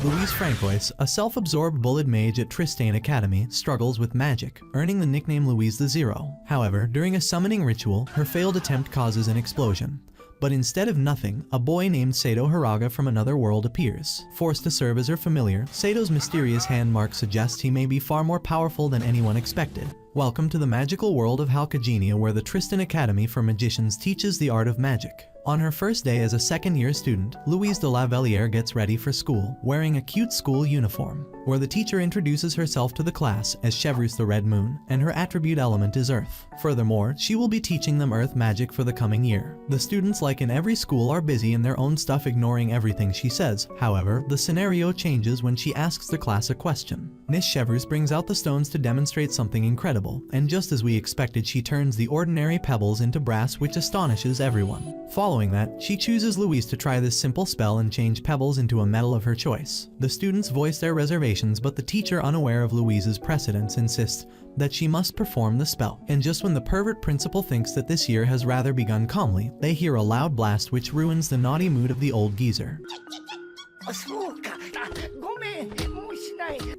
Louise Francois, a self-absorbed bullet mage at Tristane Academy, struggles with magic, earning the nickname Louise the Zero. However, during a summoning ritual, her failed attempt causes an explosion. But instead of nothing, a boy named Sato Hiraga from another world appears. Forced to serve as her familiar, Sato's mysterious hand mark suggests he may be far more powerful than anyone expected. Welcome to the magical world of Halkagenia, where the Tristan Academy for Magicians teaches the art of magic. On her first day as a second-year student, Louise de la Valliere gets ready for school, wearing a cute school uniform, where the teacher introduces herself to the class as Chevreuse the Red Moon, and her attribute element is Earth. Furthermore, she will be teaching them Earth magic for the coming year. The students, like in every school, are busy in their own stuff, ignoring everything she says. However, the scenario changes when she asks the class a question. Miss Chevreuse brings out the stones to demonstrate something incredible, and just as we expected, she turns the ordinary pebbles into brass, which astonishes everyone. Following that, she chooses Louise to try this simple spell and change pebbles into a metal of her choice. The students voice their reservations, but the teacher, unaware of Louise's precedence, insists that she must perform the spell. And just when the pervert principal thinks that this year has rather begun calmly, they hear a loud blast which ruins the naughty mood of the old geezer.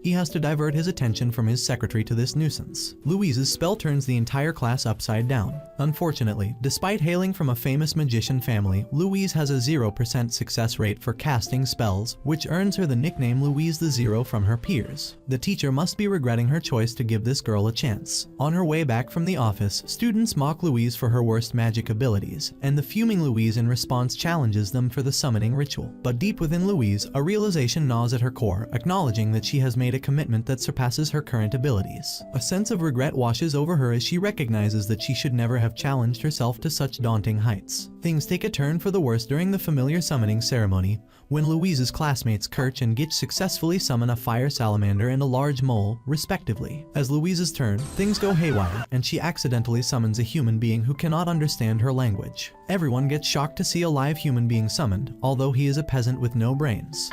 He has to divert his attention from his secretary to this nuisance. Louise's spell turns the entire class upside down. Unfortunately, despite hailing from a famous magician family, Louise has a 0% success rate for casting spells, which earns her the nickname Louise the Zero from her peers. The teacher must be regretting her choice to give this girl a chance. On her way back from the office, students mock Louise for her worst magic abilities, and the fuming Louise in response challenges them for the summoning ritual. But deep within Louise, a realization gnaws at her core, acknowledging that she has made a commitment that surpasses her current abilities. A sense of regret washes over her as she recognizes that she should never have challenged herself to such daunting heights. Things take a turn for the worse during the familiar summoning ceremony, when Louise's classmates Kirch and Gitch successfully summon a fire salamander and a large mole, respectively. As Louise's turn, things go haywire, and she accidentally summons a human being who cannot understand her language. Everyone gets shocked to see a live human being summoned, although he is a peasant with no brains.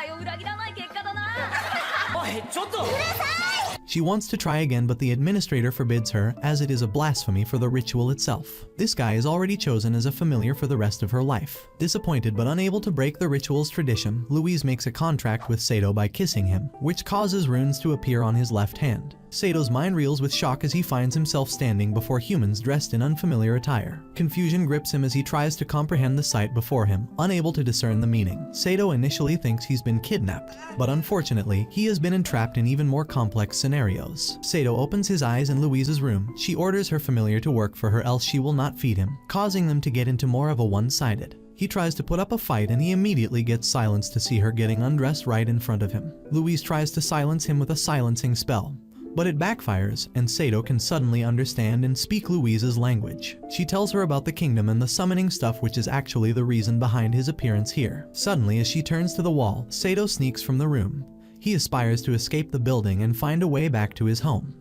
She wants to try again, but the administrator forbids her, as it is a blasphemy for the ritual itself. This guy is already chosen as a familiar for the rest of her life. Disappointed but unable to break the ritual's tradition, Louise makes a contract with Sato by kissing him, which causes runes to appear on his left hand. Sato's mind reels with shock as he finds himself standing before humans dressed in unfamiliar attire. Confusion grips him as he tries to comprehend the sight before him, unable to discern the meaning. Sato initially thinks he's been kidnapped, but unfortunately, he has been entrapped in even more complex scenarios. Sato opens his eyes in Louise's room. She orders her familiar to work for her, else she will not feed him, causing them to get into more of a one-sided. He tries to put up a fight, and he immediately gets silenced to see her getting undressed right in front of him. Louise tries to silence him with a silencing spell, but it backfires, and Sato can suddenly understand and speak Louise's language. She tells her about the kingdom and the summoning stuff, which is actually the reason behind his appearance here. Suddenly, as she turns to the wall, Sato sneaks from the room. He aspires to escape the building and find a way back to his home.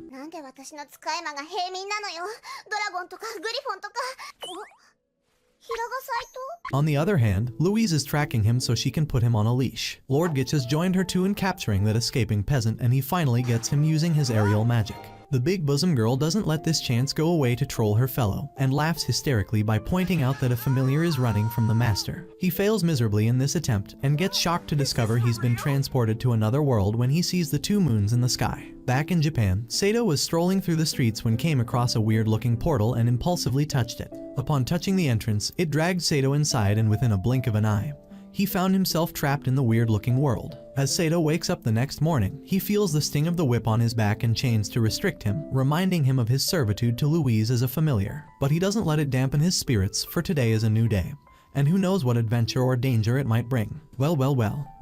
On the other hand, Louise is tracking him so she can put him on a leash. Lord Gitch has joined her too in capturing that escaping peasant, and he finally gets him using his aerial magic. The big bosom girl doesn't let this chance go away to troll her fellow, and laughs hysterically by pointing out that a familiar is running from the master. He fails miserably in this attempt, and gets shocked to discover he's been transported to another world when he sees the two moons in the sky. Back in Japan, Sato was strolling through the streets when came across a weird-looking portal and impulsively touched it. Upon touching the entrance, it dragged Sato inside, and within a blink of an eye, he found himself trapped in the weird-looking world. As Sato wakes up the next morning, he feels the sting of the whip on his back and chains to restrict him, reminding him of his servitude to Louise as a familiar. But he doesn't let it dampen his spirits, for today is a new day, and who knows what adventure or danger it might bring. Well.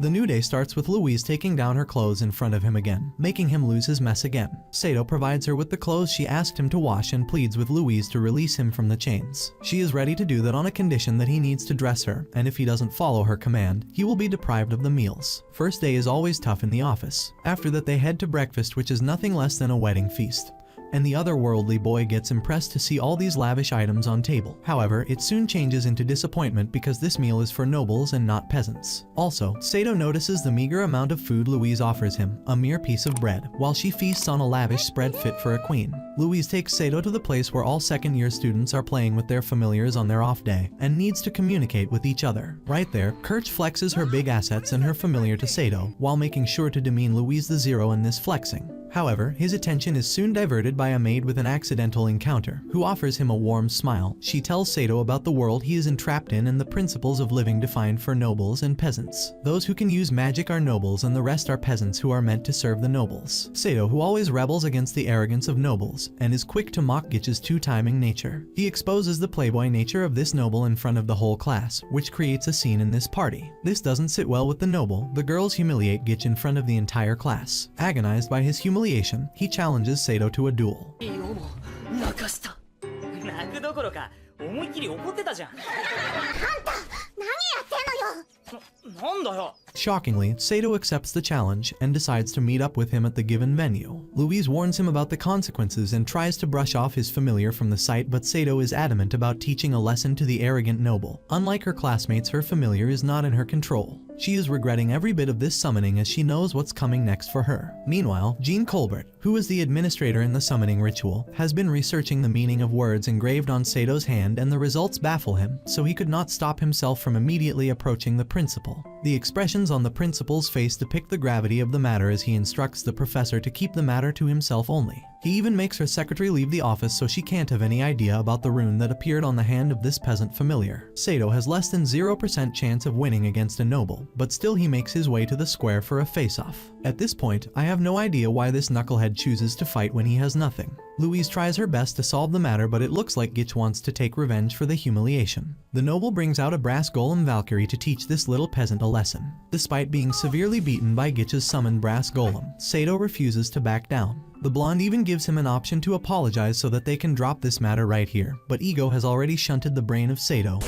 The new day starts with Louise taking down her clothes in front of him again, making him lose his mess again. Sato provides her with the clothes she asked him to wash and pleads with Louise to release him from the chains. She is ready to do that on a condition that he needs to dress her, and if he doesn't follow her command, he will be deprived of the meals. First day is always tough in the office. After that, they head to breakfast, which is nothing less than a wedding feast. and the otherworldly boy gets impressed to see all these lavish items on table. However, it soon changes into disappointment because this meal is for nobles and not peasants. Also, Sato notices the meager amount of food Louise offers him, a mere piece of bread, while she feasts on a lavish spread fit for a queen. Louise takes Sato to the place where all second-year students are playing with their familiars on their off day, and needs to communicate with each other. Right there, Kirch flexes her big assets and her familiar to Sato, while making sure to demean Louise the Zero in this flexing. However, his attention is soon diverted by a maid with an accidental encounter, who offers him a warm smile. She tells Sato about the world he is entrapped in and the principles of living defined for nobles and peasants. Those who can use magic are nobles and the rest are peasants who are meant to serve the nobles. Sato, who always rebels against the arrogance of nobles, and is quick to mock Gitch's two-timing nature. He exposes the playboy nature of this noble in front of the whole class, which creates a scene in this party. This doesn't sit well with the noble. The girls humiliate Gitch in front of the entire class. Agonized by his humiliation, he challenges Sato to a duel. Shockingly, Sato accepts the challenge and decides to meet up with him at the given venue. Louise warns him about the consequences and tries to brush off his familiar from the sight, but Sato is adamant about teaching a lesson to the arrogant noble. Unlike her classmates, her familiar is not in her control. She is regretting every bit of this summoning as she knows what's coming next for her. Meanwhile, Jean Colbert, who is the administrator in the summoning ritual, has been researching the meaning of words engraved on Sato's hand, and the results baffle him, so he could not stop himself from immediately approaching the principal. The expressions on the principal's face depict the gravity of the matter as he instructs the professor to keep the matter to himself only. He even makes her secretary leave the office so she can't have any idea about the rune that appeared on the hand of this peasant familiar. Sato has less than 0% chance of winning against a noble, but still he makes his way to the square for a face-off. At this point, I have no idea why this knucklehead chooses to fight when he has nothing. Louise tries her best to solve the matter, but it looks like Gitch wants to take revenge for the humiliation. The noble brings out a brass golem Valkyrie to teach this little peasant a lesson. Despite being severely beaten by Gitch's summoned brass golem, Sato refuses to back down. The blonde even gives him an option to apologize so that they can drop this matter right here, but ego has already shunted the brain of Sato,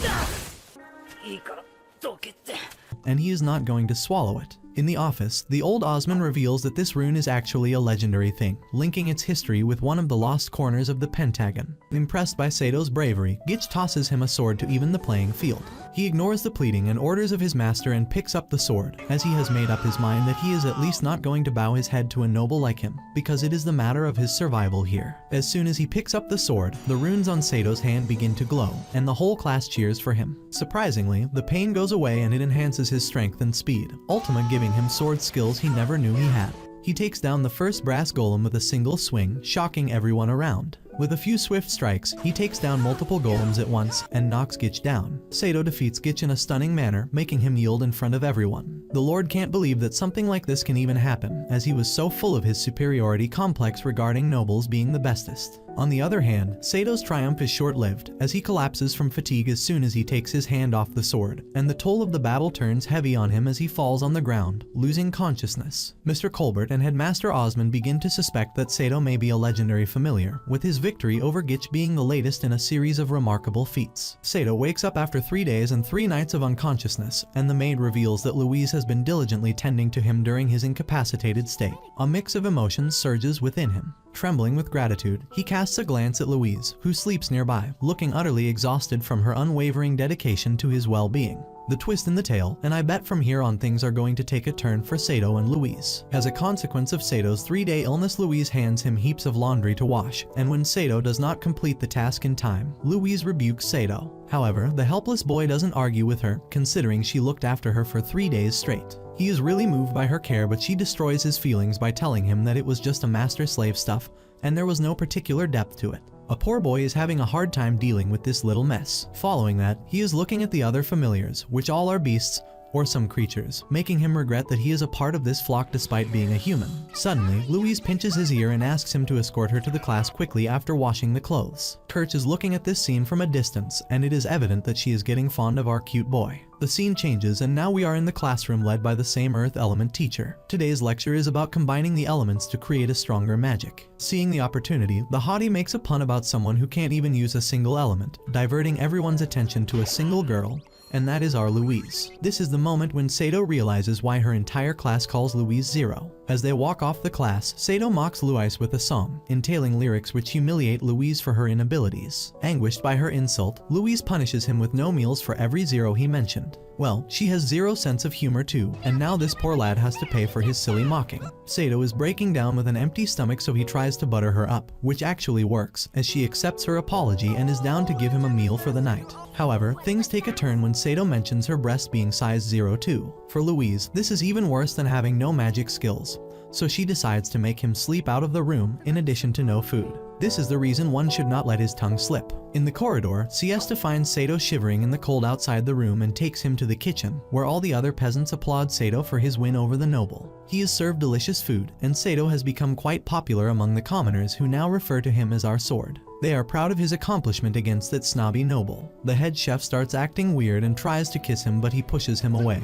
and he is not going to swallow it. In the office, the old Osman reveals that this rune is actually a legendary thing, linking its history with one of the lost corners of the Pentagon. Impressed by Sato's bravery, Gitch tosses him a sword to even the playing field. He ignores the pleading and orders of his master and picks up the sword, as he has made up his mind that he is at least not going to bow his head to a noble like him, because it is the matter of his survival here. As soon as he picks up the sword, the runes on Sato's hand begin to glow, and the whole class cheers for him. Surprisingly, the pain goes away and it enhances his strength and speed, Ultima giving him sword skills he never knew he had. He takes down the first brass golem with a single swing, shocking everyone around. With a few swift strikes, he takes down multiple golems at once and knocks Gitch down. Sato defeats Gitch in a stunning manner, making him yield in front of everyone. The Lord can't believe that something like this can even happen, as he was so full of his superiority complex regarding nobles being the bestest. On the other hand, Sato's triumph is short-lived, as he collapses from fatigue as soon as he takes his hand off the sword, and the toll of the battle turns heavy on him as he falls on the ground, losing consciousness. Mr. Colbert and Headmaster Osmond begin to suspect that Sato may be a legendary familiar, with his victory over Gitch being the latest in a series of remarkable feats. Sato wakes up after 3 days and 3 nights of unconsciousness, and the maid reveals that Louise has been diligently tending to him during his incapacitated state. A mix of emotions surges within him. Trembling with gratitude, he casts a glance at Louise, who sleeps nearby, looking utterly exhausted from her unwavering dedication to his well-being. The twist in the tale, and I bet from here on things are going to take a turn for Sato and Louise. As a consequence of Sato's 3-day illness, Louise hands him heaps of laundry to wash, and when Sato does not complete the task in time, Louise rebukes Sato. However, the helpless boy doesn't argue with her, considering she looked after her for 3 days straight. He is really moved by her care, but she destroys his feelings by telling him that it was just a master-slave stuff, and there was no particular depth to it. A poor boy is having a hard time dealing with this little mess. Following that, he is looking at the other familiars, which all are beasts, or some creatures, making him regret that he is a part of this flock despite being a human. Suddenly, Louise pinches his ear and asks him to escort her to the class quickly after washing the clothes. Kirch is looking at this scene from a distance, and it is evident that she is getting fond of our cute boy. The scene changes, and now we are in the classroom led by the same earth element teacher. Today's lecture is about combining the elements to create a stronger magic. Seeing the opportunity, the hottie makes a pun about someone who can't even use a single element, diverting everyone's attention to a single girl, and that is our Louise. This is the moment when Sato realizes why her entire class calls Louise Zero. As they walk off the class, Sato mocks Louise with a song, entailing lyrics which humiliate Louise for her inabilities. Anguished by her insult, Louise punishes him with no meals for every zero he mentioned. Well, she has zero sense of humor too, and now this poor lad has to pay for his silly mocking. Sato is breaking down with an empty stomach, so he tries to butter her up, which actually works, as she accepts her apology and is down to give him a meal for the night. However, things take a turn when Sato mentions her breast being size 02. For Louise, this is even worse than having no magic skills, so she decides to make him sleep out of the room in addition to no food. This is the reason one should not let his tongue slip. In the corridor, Siesta finds Sato shivering in the cold outside the room and takes him to the kitchen, where all the other peasants applaud Sato for his win over the noble. He is served delicious food, and Sato has become quite popular among the commoners, who now refer to him as our sword. They are proud of his accomplishment against that snobby noble. The head chef starts acting weird and tries to kiss him, but he pushes him away,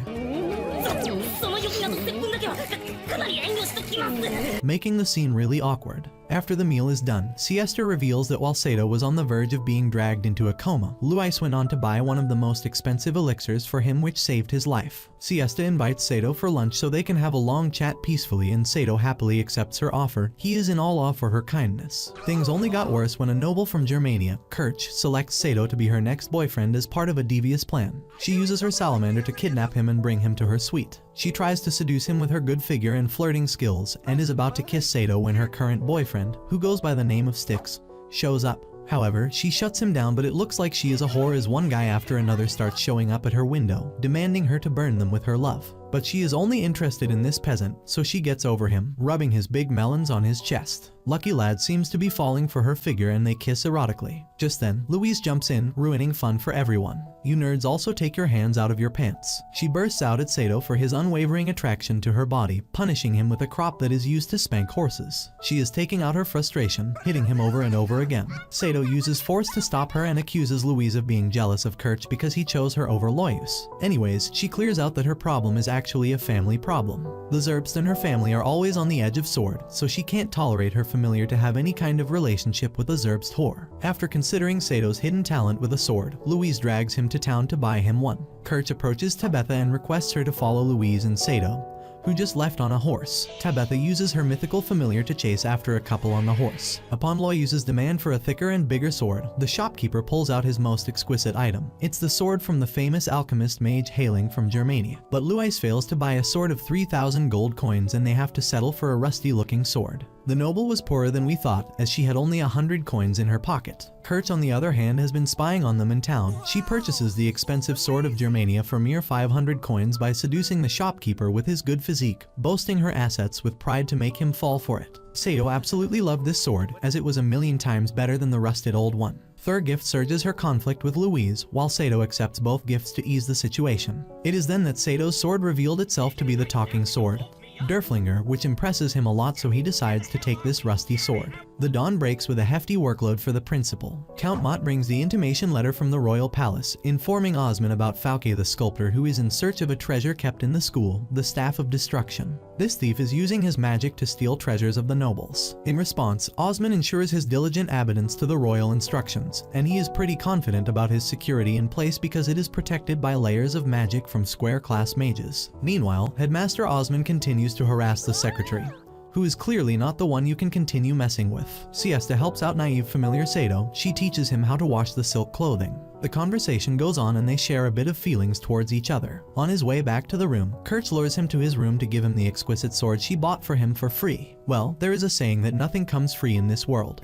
making the scene really awkward. After the meal is done, Siesta reveals that while Sato was on the verge of being dragged into a coma, Louise went on to buy one of the most expensive elixirs for him, which saved his life. Siesta invites Sato for lunch so they can have a long chat peacefully, and Sato happily accepts her offer. He is in all awe for her kindness. Things only got worse when a noble from Germania, Kirch, selects Sato to be her next boyfriend as part of a devious plan. She uses her salamander to kidnap him and bring him to her suite. She tries to seduce him with her good figure and flirting skills, and is about to kiss Sato when her current boyfriend, who goes by the name of Styx, shows up. However, she shuts him down, but it looks like she is a whore as one guy after another starts showing up at her window, demanding her to burn them with her love. But she is only interested in this peasant, so she gets over him, rubbing his big melons on his chest. Lucky Lad seems to be falling for her figure and they kiss erotically. Just then, Louise jumps in, ruining fun for everyone. "You nerds also take your hands out of your pants." She bursts out at Sato for his unwavering attraction to her body, punishing him with a crop that is used to spank horses. She is taking out her frustration, hitting him over and over again. Sato uses force to stop her and accuses Louise of being jealous of Kirch because he chose her over Loyus. Anyways, she clears out that her problem is actually a family problem. The Zerbst and her family are always on the edge of sword, so she can't tolerate her familiar to have any kind of relationship with a Zerbst whore. After considering Sato's hidden talent with a sword, Louise drags him to town to buy him one. Kirch approaches Tabetha and requests her to follow Louise and Sato, who just left on a horse. Tabetha uses her mythical familiar to chase after a couple on the horse. Upon Loyus's demand for a thicker and bigger sword, the shopkeeper pulls out his most exquisite item. It's the sword from the famous alchemist mage hailing from Germania. But Louise fails to buy a sword of 3,000 gold coins, and they have to settle for a rusty-looking sword. The noble was poorer than we thought, as she had only 100 coins in her pocket. Kirch, on the other hand, has been spying on them in town. She purchases the expensive sword of Germania for mere 500 coins by seducing the shopkeeper with his good physique, boasting her assets with pride to make him fall for it. Sato absolutely loved this sword, as it was a million times better than the rusted old one. Third gift surges her conflict with Louise, while Sato accepts both gifts to ease the situation. It is then that Sato's sword revealed itself to be the talking sword, Derflinger, which impresses him a lot, so he decides to take this rusty sword. The dawn breaks with a hefty workload for the principal. Count Mott brings the intimation letter from the royal palace, informing Osman about Fauke the sculptor, who is in search of a treasure kept in the school, the Staff of Destruction. This thief is using his magic to steal treasures of the nobles. In response, Osman ensures his diligent obedience to the royal instructions, and he is pretty confident about his security in place because it is protected by layers of magic from square-class mages. Meanwhile, Headmaster Osman continues to harass the secretary, who is clearly not the one you can continue messing with. Siesta helps out naive familiar Sato. She teaches him how to wash the silk clothing. The conversation goes on and they share a bit of feelings towards each other. On his way back to the room, Kirch lures him to his room to give him the exquisite sword she bought for him for free. Well, there is a saying that nothing comes free in this world.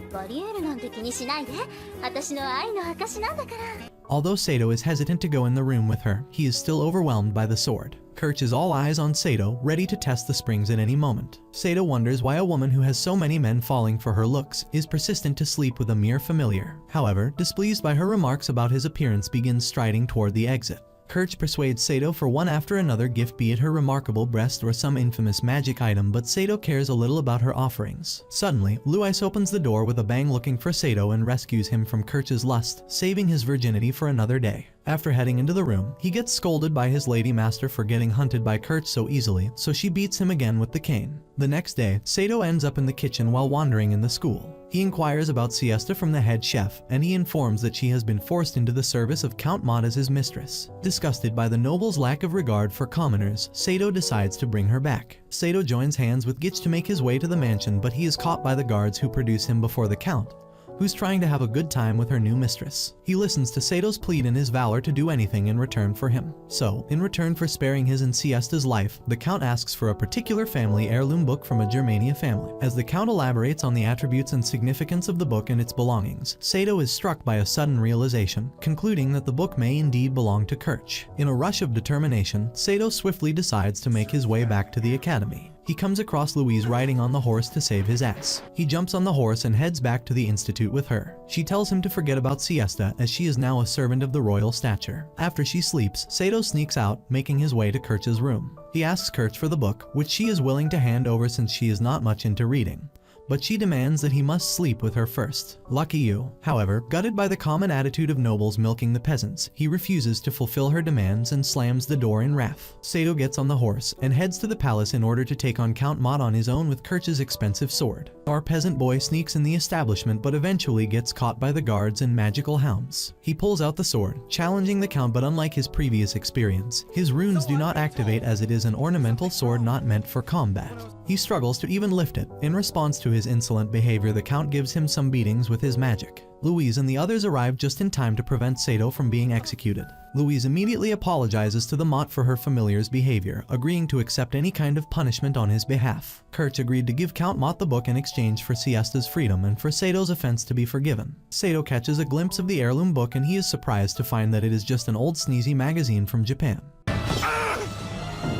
Although Sato is hesitant to go in the room with her, he is still overwhelmed by the sword. Kirch is all eyes on Sato, ready to test the springs at any moment. Sato wonders why a woman who has so many men falling for her looks is persistent to sleep with a mere familiar. However, displeased by her remarks about his appearance, begins striding toward the exit. Kirch persuades Sato for one after another gift, be it her remarkable breast or some infamous magic item, but Sato cares a little about her offerings. Suddenly, Louise opens the door with a bang looking for Sato and rescues him from Kirch's lust, saving his virginity for another day. After heading into the room, he gets scolded by his lady master for getting hunted by Kirch so easily, so she beats him again with the cane. The next day, Sato ends up in the kitchen while wandering in the school. He inquires about Siesta from the head chef, and he informs that she has been forced into the service of Count Mott as his mistress. Disgusted by the noble's lack of regard for commoners, Sato decides to bring her back. Sato joins hands with Gitch to make his way to the mansion, but he is caught by the guards who produce him before the Count, who's trying to have a good time with her new mistress. He listens to Sato's plea and his valor to do anything in return for him. So, in return for sparing his and Siesta's life, the Count asks for a particular family heirloom book from a Germania family. As the Count elaborates on the attributes and significance of the book and its belongings, Sato is struck by a sudden realization, concluding that the book may indeed belong to Kirch. In a rush of determination, Sato swiftly decides to make his way back to the academy. He comes across Louise riding on the horse to save his ass. He jumps on the horse and heads back to the institute with her. She tells him to forget about Siesta, as she is now a servant of the royal stature. After she sleeps, Sato sneaks out, making his way to Kirch's room. He asks Kirch for the book, which she is willing to hand over since she is not much into reading, but she demands that he must sleep with her first. Lucky you. However, gutted by the common attitude of nobles milking the peasants, he refuses to fulfill her demands and slams the door in wrath. Sato gets on the horse and heads to the palace in order to take on Count Mott on his own with Kirch's expensive sword. Our peasant boy sneaks in the establishment but eventually gets caught by the guards and magical hounds. He pulls out the sword, challenging the Count, but unlike his previous experience, his runes do not activate as it is an ornamental sword not meant for combat. He struggles to even lift it. In response to his insolent behavior, the Count gives him some beatings with his magic. Louise and the others arrive just in time to prevent Sato from being executed. Louise immediately apologizes to the Mott for her familiar's behavior, agreeing to accept any kind of punishment on his behalf. Kirch agreed to give Count Mott the book in exchange for Siesta's freedom and for Sato's offense to be forgiven. Sato catches a glimpse of the heirloom book and he is surprised to find that it is just an old sneezy magazine from Japan.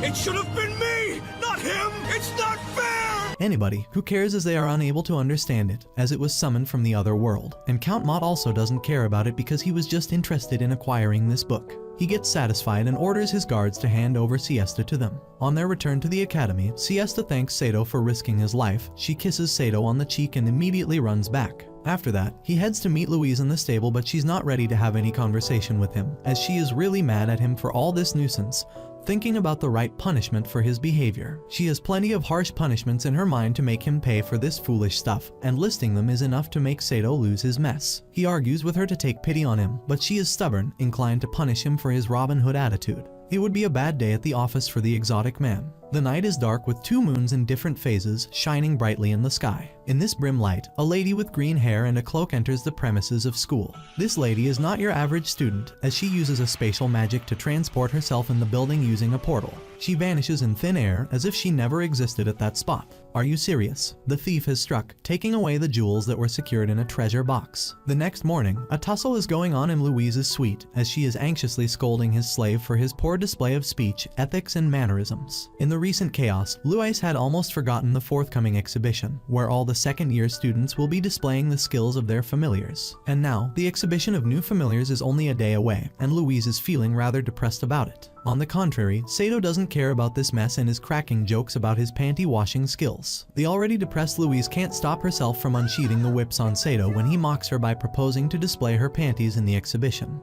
It should have been me, not him! It's not fair! Anybody who cares, as they are unable to understand it, as it was summoned from the other world. And Count Mott also doesn't care about it because he was just interested in acquiring this book. He gets satisfied and orders his guards to hand over Siesta to them. On their return to the academy, Siesta thanks Sato for risking his life. She kisses Sato on the cheek and immediately runs back. After that, he heads to meet Louise in the stable, but she's not ready to have any conversation with him, as she is really mad at him for all this nuisance, thinking about the right punishment for his behavior. She has plenty of harsh punishments in her mind to make him pay for this foolish stuff, and listing them is enough to make Sato lose his mess. He argues with her to take pity on him, but she is stubborn, inclined to punish him for his Robin Hood attitude. It would be a bad day at the office for the exotic man. The night is dark with two moons in different phases shining brightly in the sky. In this brim light, a lady with green hair and a cloak enters the premises of school. This lady is not your average student, as she uses a spatial magic to transport herself in the building using a portal. She vanishes in thin air as if she never existed at that spot. Are you serious? The thief has struck, taking away the jewels that were secured in a treasure box. The next morning, a tussle is going on in Louise's suite, as she is anxiously scolding his slave for his poor display of speech, ethics, and mannerisms. In the recent chaos, Louise had almost forgotten the forthcoming exhibition, where all the second-year students will be displaying the skills of their familiars. And now, the exhibition of new familiars is only a day away, and Louise is feeling rather depressed about it. On the contrary, Sato doesn't care about this mess and is cracking jokes about his panty washing skills. The already depressed Louise can't stop herself from unsheathing the whips on Sato when he mocks her by proposing to display her panties in the exhibition.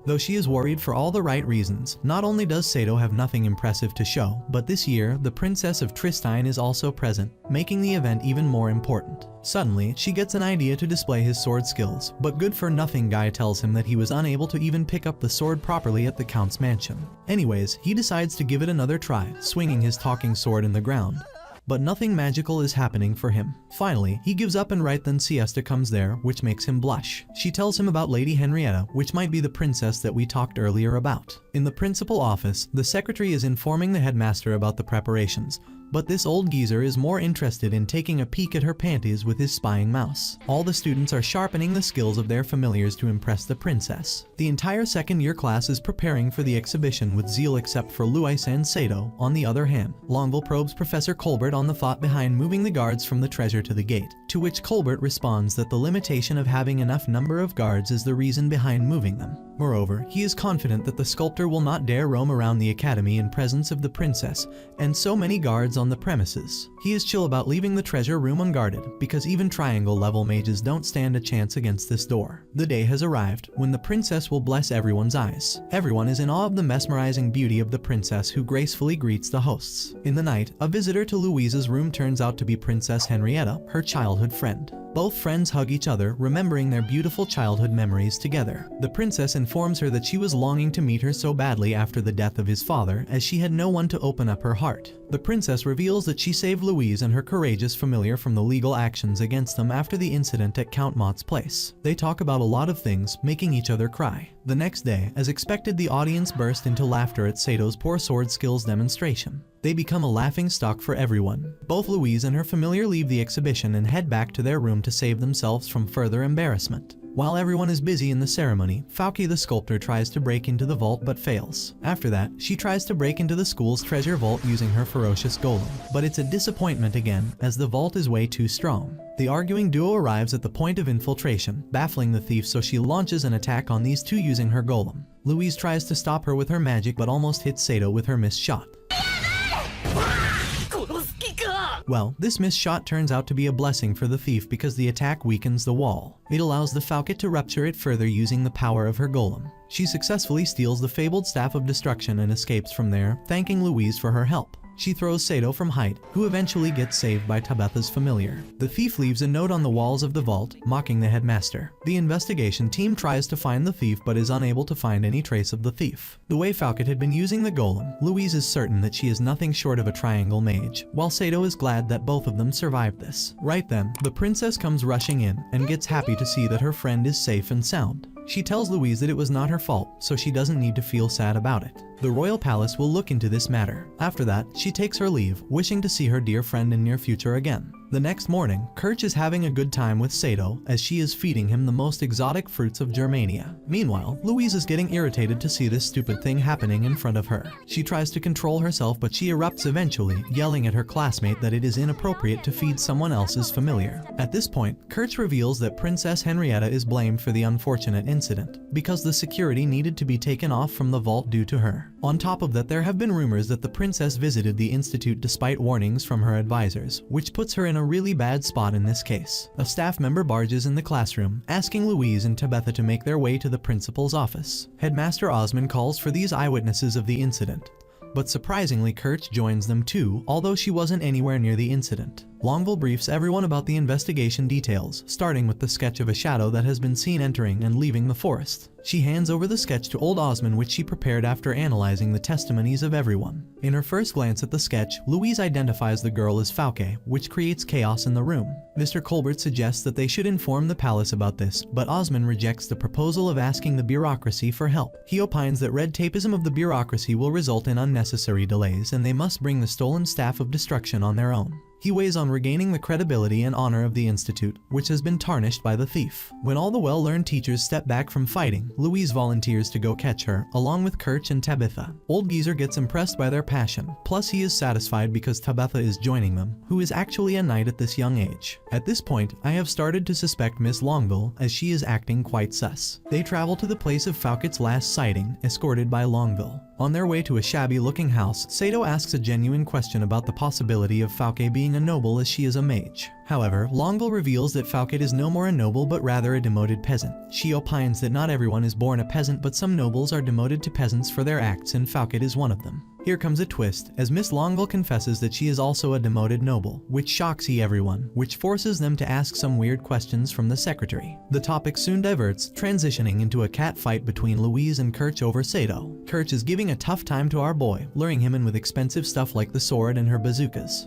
Though she is worried for all the right reasons, not only does Sato have nothing impressive to show, but this year, the Princess of Tristine is also present, making the event even more important. Suddenly, she gets an idea to display his sword skills, but good-for-nothing guy tells him that he was unable to even pick up the sword properly at the Count's mansion. Anyways, he decides to give it another try, swinging his talking sword in the ground. But nothing magical is happening for him. Finally, he gives up, and right then Siesta comes there, which makes him blush. She tells him about Lady Henrietta, which might be the princess that we talked earlier about. In the principal office, the secretary is informing the headmaster about the preparations, but this old geezer is more interested in taking a peek at her panties with his spying mouse. All the students are sharpening the skills of their familiars to impress the princess. The entire second-year class is preparing for the exhibition with zeal except for Louise and Sato. On the other hand, Longville probes Professor Colbert on the thought behind moving the guards from the treasure to the gate. to which Colbert responds that the limitation of having enough number of guards is the reason behind moving them. Moreover, he is confident that the sculptor will not dare roam around the academy in presence of the princess and so many guards on the premises. He is chill about leaving the treasure room unguarded because even triangle level mages don't stand a chance against this door. The day has arrived when the princess will bless everyone's eyes. Everyone is in awe of the mesmerizing beauty of the princess, who gracefully greets the hosts. In the night, a visitor to Louise's room turns out to be Princess Henrietta, her childhood friend. Both friends hug each other, remembering their beautiful childhood memories together. The princess informs her that she was longing to meet her so badly after the death of his father, as she had no one to open up her heart. The princess reveals that she saved Louise and her courageous familiar from the legal actions against them after the incident at Count Mott's place. They talk about a lot of things, making each other cry. The next day, as expected, the audience burst into laughter at Sato's poor sword skills demonstration. They become a laughing stock for everyone. Both Louise and her familiar leave the exhibition and head back to their room to save themselves from further embarrassment. While everyone is busy in the ceremony, Fauke the sculptor tries to break into the vault but fails. After that, she tries to break into the school's treasure vault using her ferocious golem. But it's a disappointment again, as the vault is way too strong. The arguing duo arrives at the point of infiltration, baffling the thief, so she launches an attack on these two using her golem. Louise tries to stop her with her magic but almost hits Sato with her missed shot. Well, this missed shot turns out to be a blessing for the thief because the attack weakens the wall. It allows the Fauke to rupture it further using the power of her golem. She successfully steals the fabled Staff of Destruction and escapes from there, thanking Louise for her help. She throws Sato from height, who eventually gets saved by Tabetha's familiar. The thief leaves a note on the walls of the vault, mocking the headmaster. The investigation team tries to find the thief but is unable to find any trace of the thief. The way Fauke had been using the golem, Louise is certain that she is nothing short of a triangle mage, while Sato is glad that both of them survived this. Right then, the princess comes rushing in and gets happy to see that her friend is safe and sound. She tells Louise that it was not her fault, so she doesn't need to feel sad about it. The royal palace will look into this matter. After that, she takes her leave, wishing to see her dear friend in near future again. The next morning, Kirch is having a good time with Sato as she is feeding him the most exotic fruits of Germania. Meanwhile, Louise is getting irritated to see this stupid thing happening in front of her. She tries to control herself, but she erupts eventually, yelling at her classmate that it is inappropriate to feed someone else's familiar. At this point, Kirch reveals that Princess Henrietta is blamed for the unfortunate incident, because the security needed to be taken off from the vault due to her. On top of that, there have been rumors that the princess visited the institute despite warnings from her advisors, which puts her in a really bad spot in this case. A staff member barges in the classroom, asking Louise and Tabetha to make their way to the principal's office. Headmaster Osman calls for these eyewitnesses of the incident, but surprisingly Kirch joins them too, although she wasn't anywhere near the incident. Longville briefs everyone about the investigation details, starting with the sketch of a shadow that has been seen entering and leaving the forest. She hands over the sketch to old Osman, which she prepared after analyzing the testimonies of everyone. In her first glance at the sketch, Louise identifies the girl as Fauke, which creates chaos in the room. Mr. Colbert suggests that they should inform the palace about this, but Osman rejects the proposal of asking the bureaucracy for help. He opines that red tapeism of the bureaucracy will result in unnecessary delays, and they must bring the stolen Staff of Destruction on their own. He weighs on regaining the credibility and honor of the institute, which has been tarnished by the thief. When all the well-learned teachers step back from fighting, Louise volunteers to go catch her, along with Kirch and Tabitha. Old Geezer gets impressed by their passion, plus he is satisfied because Tabitha is joining them, who is actually a knight at this young age. At this point, I have started to suspect Miss Longville, as she is acting quite sus. They travel to the place of Fauke's last sighting, escorted by Longville. On their way to a shabby-looking house, Sato asks a genuine question about the possibility of Fauke being a noble, as she is a mage. However, Longville reveals that Fauke is no more a noble but rather a demoted peasant. She opines that not everyone is born a peasant, but some nobles are demoted to peasants for their acts, and Fauke is one of them. Here comes a twist, as Miss Longville confesses that she is also a demoted noble, which shocks everyone, which forces them to ask some weird questions from the secretary. The topic soon diverts, transitioning into a cat fight between Louise and Kirch over Sato. Kirch is giving a tough time to our boy, luring him in with expensive stuff like the sword and her bazookas.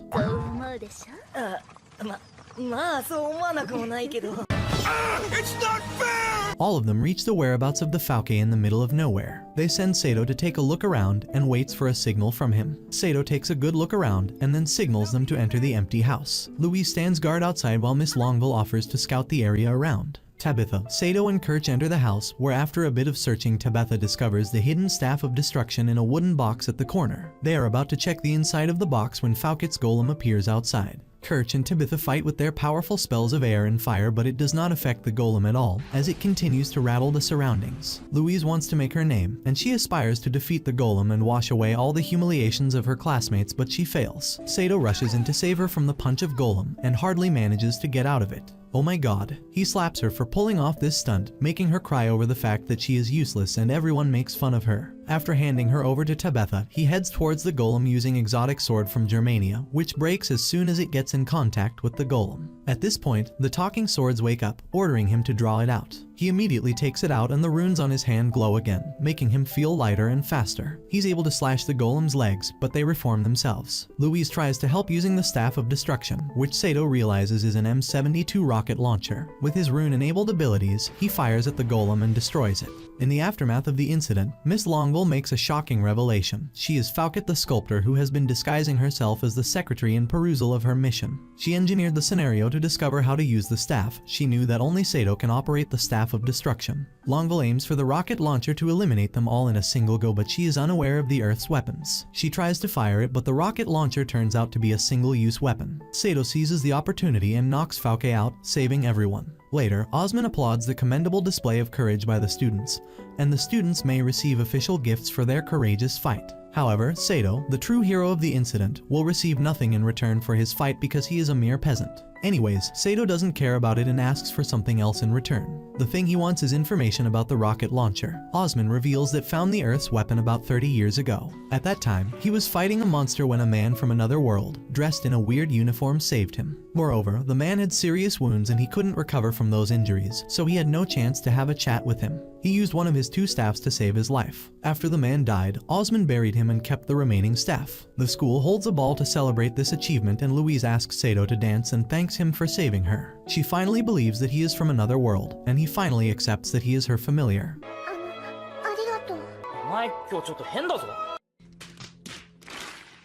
It's not fair! All of them reach the whereabouts of the Fauke in the middle of nowhere. They send Sato to take a look around and waits for a signal from him. Sato takes a good look around and then signals them to enter the empty house. Louise stands guard outside while Miss Longville offers to scout the area around. Tabitha, Sato and Kirch enter the house, where after a bit of searching Tabitha discovers the hidden staff of destruction in a wooden box at the corner. They are about to check the inside of the box when Falket's golem appears outside. Kirch and Tabitha fight with their powerful spells of air and fire, but it does not affect the golem at all, as it continues to rattle the surroundings. Louise wants to make her name, and she aspires to defeat the golem and wash away all the humiliations of her classmates, but she fails. Sato rushes in to save her from the punch of golem, and hardly manages to get out of it. Oh my god. He slaps her for pulling off this stunt, making her cry over the fact that she is useless and everyone makes fun of her. After handing her over to Tabitha, he heads towards the golem using exotic sword from Germania, which breaks as soon as it gets in contact with the golem. At this point, the talking swords wake up, ordering him to draw it out. He immediately takes it out and the runes on his hand glow again, making him feel lighter and faster. He's able to slash the golem's legs, but they reform themselves. Louise tries to help using the Staff of Destruction, which Sato realizes is an M72 rocket launcher. With his rune-enabled abilities, he fires at the golem and destroys it. In the aftermath of the incident, Miss Longville makes a shocking revelation. She is Falket the sculptor who has been disguising herself as the secretary in perusal of her mission. She engineered the scenario to discover how to use the staff. She knew that only Sato can operate the Staff of Destruction. Longville aims for the rocket launcher to eliminate them all in a single go, but she is unaware of the Earth's weapons. She tries to fire it, but the rocket launcher turns out to be a single-use weapon. Sato seizes the opportunity and knocks Falke out, saving everyone. Later, Osmond applauds the commendable display of courage by the students, and the students may receive official gifts for their courageous fight. However, Sato, the true hero of the incident, will receive nothing in return for his fight because he is a mere peasant. Anyways, Sato doesn't care about it and asks for something else in return. The thing he wants is information about the rocket launcher. Osmond reveals that found the Earth's weapon about 30 years ago. At that time, he was fighting a monster when a man from another world, dressed in a weird uniform, saved him. Moreover, the man had serious wounds and he couldn't recover from those injuries, so he had no chance to have a chat with him. He used one of his 2 staffs to save his life. After the man died, Osmond buried him and kept the remaining staff. The school holds a ball to celebrate this achievement and Louise asks Sato to dance and thanks him for saving her. She finally believes that he is from another world, and he finally accepts that he is her familiar.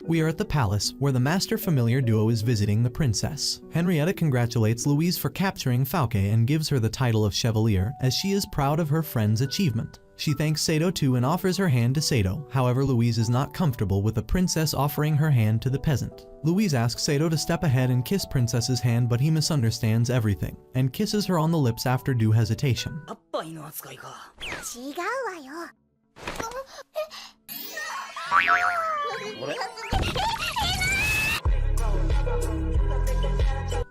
We are at the palace, where the master familiar duo is visiting the princess. Henrietta congratulates Louise for capturing Falke and gives her the title of Chevalier, as she is proud of her friend's achievement. She thanks Sato too and offers her hand to Sato. However, Louise is not comfortable with the princess offering her hand to the peasant. Louise asks Sato to step ahead and kiss Princess's hand, but he misunderstands everything and kisses her on the lips after due hesitation.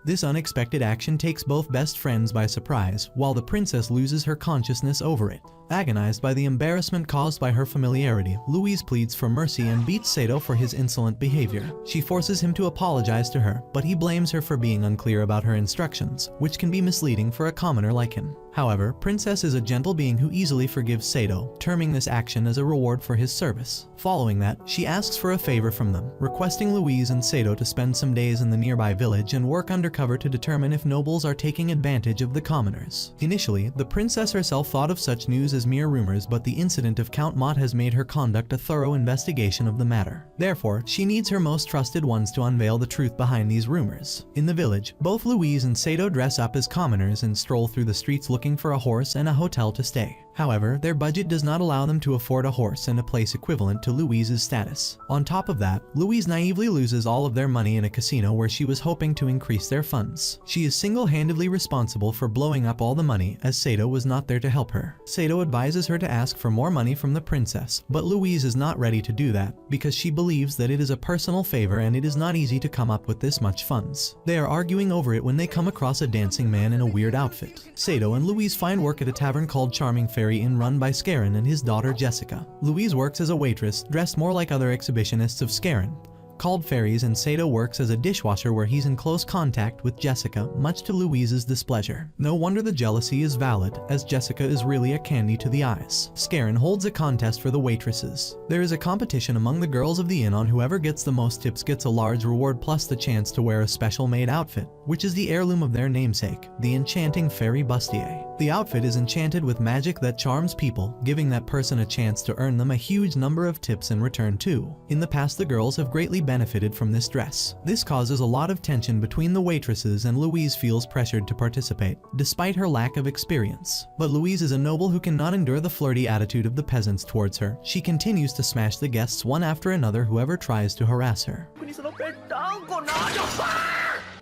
This unexpected action takes both best friends by surprise, while the princess loses her consciousness over it. Agonized by the embarrassment caused by her familiarity, Louise pleads for mercy and beats Sato for his insolent behavior. She forces him to apologize to her, but he blames her for being unclear about her instructions, which can be misleading for a commoner like him. However, Princess is a gentle being who easily forgives Sato, terming this action as a reward for his service. Following that, she asks for a favor from them, requesting Louise and Sato to spend some days in the nearby village and work undercover to determine if nobles are taking advantage of the commoners. Initially, the princess herself thought of such news as mere rumors, but the incident of Count Mott has made her conduct a thorough investigation of the matter. Therefore, she needs her most trusted ones to unveil the truth behind these rumors. In the village, both Louise and Sato dress up as commoners and stroll through the streets looking for a horse and a hotel to stay. However, their budget does not allow them to afford a horse and a place equivalent to Louise's status. On top of that, Louise naively loses all of their money in a casino where she was hoping to increase their funds. She is single-handedly responsible for blowing up all the money, as Sato was not there to help her. Sato advises her to ask for more money from the princess, but Louise is not ready to do that, because she believes that it is a personal favor and it is not easy to come up with this much funds. They are arguing over it when they come across a dancing man in a weird outfit. Sato and Louise find work at a tavern called Charming Fairy Inn run by Scarin and his daughter Jessica. Louise works as a waitress, dressed more like other exhibitionists of Scarin, called fairies, and Sato works as a dishwasher where he's in close contact with Jessica, much to Louise's displeasure. No wonder the jealousy is valid, as Jessica is really a candy to the eyes. Scarin holds a contest for the waitresses. There is a competition among the girls of the inn on whoever gets the most tips gets a large reward plus the chance to wear a special made outfit, which is the heirloom of their namesake, the enchanting fairy bustier. The outfit is enchanted with magic that charms people, giving that person a chance to earn them a huge number of tips in return too. In the past, the girls have greatly benefited from this dress. This causes a lot of tension between the waitresses, and Louise feels pressured to participate, despite her lack of experience. But Louise is a noble who cannot endure the flirty attitude of the peasants towards her. She continues to smash the guests one after another whoever tries to harass her.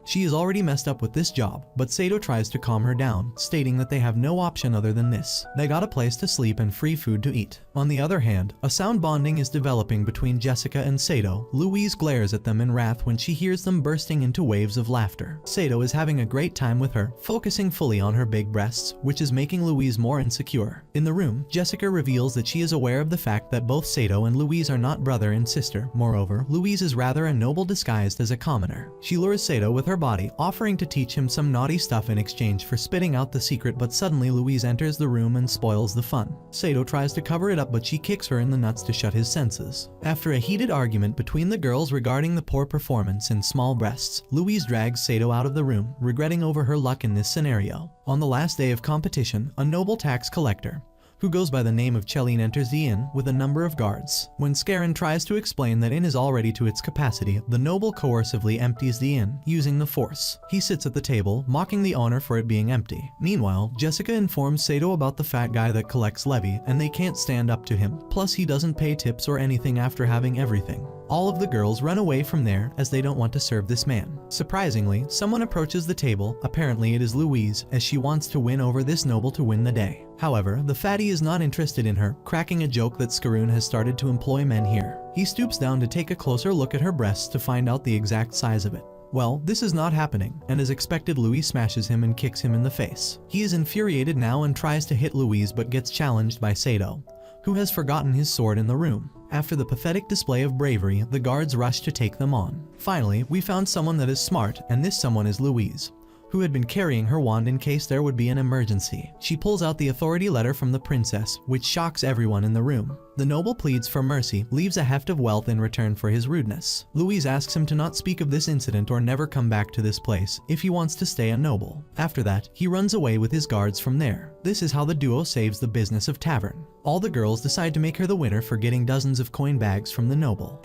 She is already messed up with this job, but Sato tries to calm her down, stating that they have no option other than this. They got a place to sleep and free food to eat. On the other hand, a sound bonding is developing between Jessica and Sato. Louise glares at them in wrath when she hears them bursting into waves of laughter. Sato is having a great time with her, focusing fully on her big breasts, which is making Louise more insecure. In the room, Jessica reveals that she is aware of the fact that both Sato and Louise are not brother and sister. Moreover, Louise is rather a noble disguised as a commoner. She lures Sato with her body, offering to teach him some naughty stuff in exchange for spitting out the secret, but suddenly Louise enters the room and spoils the fun. Sato tries to cover it up, but she kicks her in the nuts to shut his senses. After a heated argument between the girls regarding the poor performance and small breasts, Louise drags Sato out of the room, regretting over her luck in this scenario. On the last day of competition, a noble tax collector, who goes by the name of Cheline, enters the inn with a number of guards. When Scarin tries to explain that inn is already to its capacity, the noble coercively empties the inn, using the force. He sits at the table, mocking the owner for it being empty. Meanwhile, Jessica informs Sato about the fat guy that collects levy, and they can't stand up to him. Plus, he doesn't pay tips or anything after having everything. All of the girls run away from there as they don't want to serve this man. Surprisingly, someone approaches the table. Apparently it is Louise, as she wants to win over this noble to win the day. However, the fatty is not interested in her, cracking a joke that Scaroon has started to employ men here. He stoops down to take a closer look at her breasts to find out the exact size of it. Well, this is not happening, and as expected, Louise smashes him and kicks him in the face. He is infuriated now and tries to hit Louise, but gets challenged by Sato, who has forgotten his sword in the room. After the pathetic display of bravery, the guards rush to take them on. Finally, we found someone that is smart, and this someone is Louise, who had been carrying her wand in case there would be an emergency. She pulls out the authority letter from the princess, which shocks everyone in the room. The noble pleads for mercy, leaves a heft of wealth in return for his rudeness. Louise asks him to not speak of this incident or never come back to this place if he wants to stay a noble. After that, he runs away with his guards from there. This is how the duo saves the business of tavern. All the girls decide to make her the winner for getting dozens of coin bags from the noble.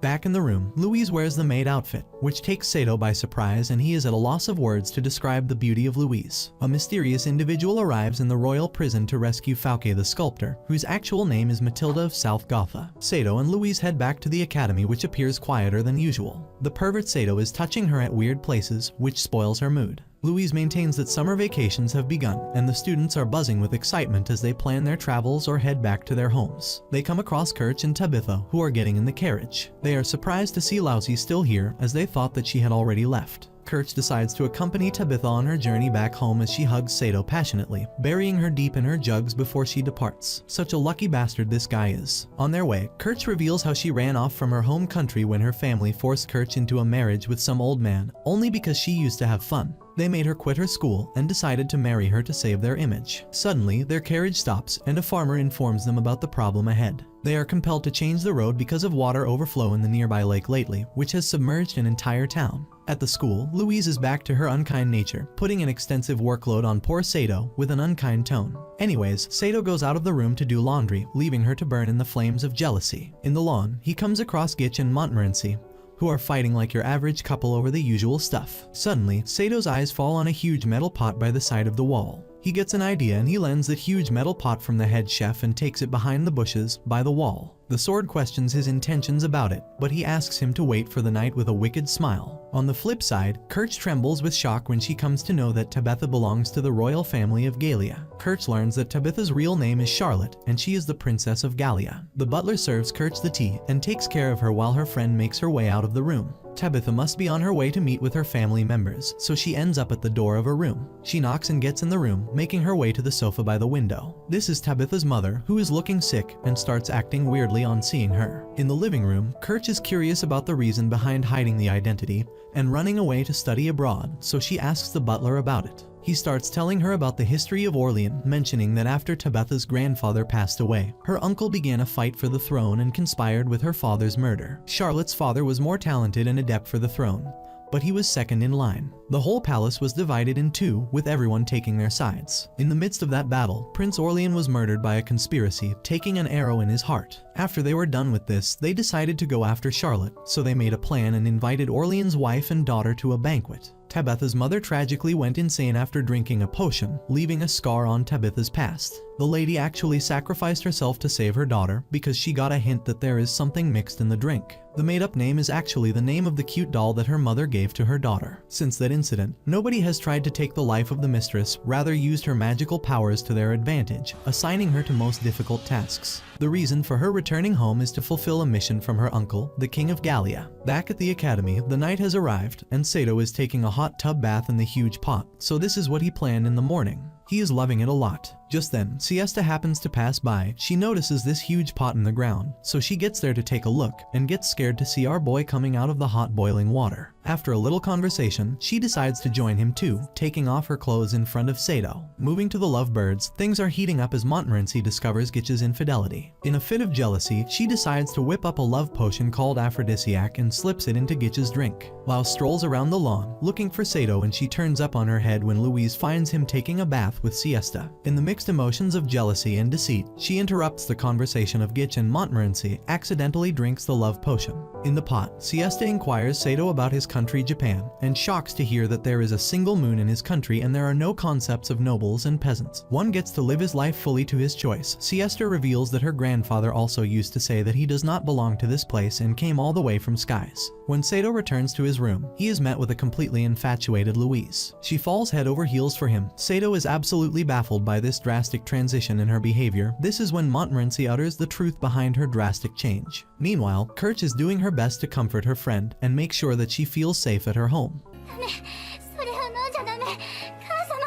Back in the room, Louise wears the maid outfit, which takes Sato by surprise, and he is at a loss of words to describe the beauty of Louise. A mysterious individual arrives in the royal prison to rescue Fauke the sculptor, whose actual name is Matilda of South Gotha. Sato and Louise head back to the academy, which appears quieter than usual. The pervert Sato is touching her at weird places, which spoils her mood. Louise maintains that summer vacations have begun, and the students are buzzing with excitement as they plan their travels or head back to their homes. They come across Kirch and Tabitha, who are getting in the carriage. They are surprised to see Lousy still here, as they thought that she had already left. Kirch decides to accompany Tabitha on her journey back home as she hugs Sato passionately, burying her deep in her jugs before she departs. Such a lucky bastard this guy is. On their way, Kirch reveals how she ran off from her home country when her family forced Kirch into a marriage with some old man, only because she used to have fun. They made her quit her school and decided to marry her to save their image. Suddenly, their carriage stops and a farmer informs them about the problem ahead. They are compelled to change the road because of water overflow in the nearby lake lately, which has submerged an entire town. At the school, Louise is back to her unkind nature, putting an extensive workload on poor Sato with an unkind tone. Anyways, Sato goes out of the room to do laundry, leaving her to burn in the flames of jealousy. In the lawn, he comes across Gitch and Montmorency, who are fighting like your average couple over the usual stuff. Suddenly, Sato's eyes fall on a huge metal pot by the side of the wall. He gets an idea and he lends that huge metal pot from the head chef and takes it behind the bushes by the wall. The sword questions his intentions about it, but he asks him to wait for the night with a wicked smile. On the flip side, Kirch trembles with shock when she comes to know that Tabitha belongs to the royal family of Gallia. Kirch learns that Tabitha's real name is Charlotte, and she is the princess of Gallia. The butler serves Kirch the tea and takes care of her while her friend makes her way out of the room. Tabitha must be on her way to meet with her family members, so she ends up at the door of her room. She knocks and gets in the room, making her way to the sofa by the window. This is Tabitha's mother, who is looking sick and starts acting weirdly on seeing her. In the living room, Kirch is curious about the reason behind hiding the identity and running away to study abroad, so she asks the butler about it. He starts telling her about the history of Orleans, mentioning that after Tabitha's grandfather passed away, her uncle began a fight for the throne and conspired with her father's murder. Charlotte's father was more talented and adept for the throne, but he was second in line. The whole palace was divided in two, with everyone taking their sides. In the midst of that battle, Prince Orlean was murdered by a conspiracy, taking an arrow in his heart. After they were done with this, they decided to go after Charlotte, so they made a plan and invited Orlean's wife and daughter to a banquet. Tabitha's mother tragically went insane after drinking a potion, leaving a scar on Tabitha's past. The lady actually sacrificed herself to save her daughter because she got a hint that there is something mixed in the drink. The made-up name is actually the name of the cute doll that her mother gave to her daughter. Since that incident, nobody has tried to take the life of the mistress, rather used her magical powers to their advantage, assigning her to most difficult tasks. The reason for her returning home is to fulfill a mission from her uncle, the King of Gallia. Back at the academy, the night has arrived, and Sato is taking a hot tub bath in the huge pot, so this is what he planned in the morning. He is loving it a lot. Just then, Siesta happens to pass by. She notices this huge pot in the ground, so she gets there to take a look, and gets scared to see our boy coming out of the hot boiling water. After a little conversation, she decides to join him too, taking off her clothes in front of Sato. Moving to the lovebirds, things are heating up as Montmorency discovers Gitch's infidelity. In a fit of jealousy, she decides to whip up a love potion called Aphrodisiac and slips it into Gitch's drink. While strolls around the lawn, looking for Sato, and she turns up on her head when Louise finds him taking a bath with Siesta. In the mixed emotions of jealousy and deceit, she interrupts the conversation of Gitch, and Montmorency accidentally drinks the love potion. In the pot, Siesta inquires Sato about his country, Japan, and shocks to hear that there is a single moon in his country and there are no concepts of nobles and peasants. One gets to live his life fully to his choice. Siesta reveals that her grandfather also used to say that he does not belong to this place and came all the way from skies. When Sato returns to his room, he is met with a completely infatuated Louise. She falls head over heels for him. Sato is absolutely baffled by this drastic transition in her behavior. This is when Montmorency utters the truth behind her drastic change. Meanwhile, Kirch is doing her best to comfort her friend and make sure that she feels safe at her home.